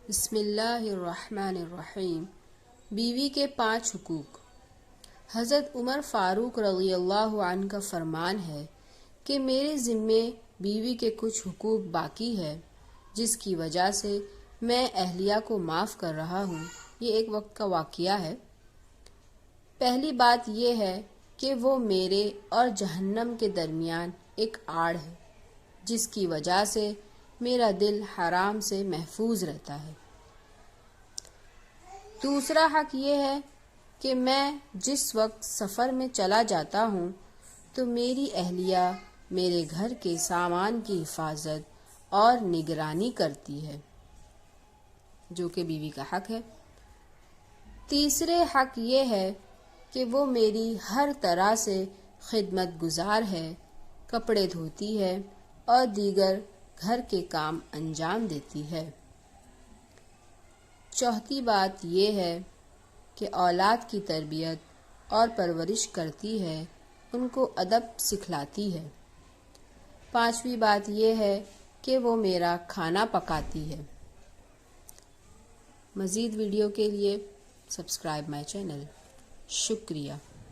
بسم اللہ الرحمن الرحیم۔ بیوی کے 5 حقوق۔ حضرت عمر فاروق رضی اللہ عنہ کا فرمان ہے کہ میرے ذمے بیوی کے کچھ حقوق باقی ہے جس کی وجہ سے میں اہلیہ کو معاف کر رہا ہوں۔ یہ ایک وقت کا واقعہ ہے۔ پہلی بات یہ ہے کہ وہ میرے اور جہنم کے درمیان ایک آڑ ہے جس کی وجہ سے میرا دل حرام سے محفوظ رہتا ہے۔ دوسرا حق یہ ہے کہ میں جس وقت سفر میں چلا جاتا ہوں تو میری اہلیہ میرے گھر کے سامان کی حفاظت اور نگرانی کرتی ہے، جو کہ بیوی کا حق ہے۔ تیسرے حق یہ ہے کہ وہ میری ہر طرح سے خدمت گزار ہے، کپڑے دھوتی ہے اور دیگر گھر کے کام انجام دیتی ہے۔ چوتھی بات یہ ہے کہ اولاد کی تربیت اور پرورش کرتی ہے، ان کو ادب سکھلاتی ہے۔ پانچویں بات یہ ہے کہ وہ میرا کھانا پکاتی ہے۔ مزید ویڈیو کے لیے سبسکرائب مائی چینل۔ شکریہ۔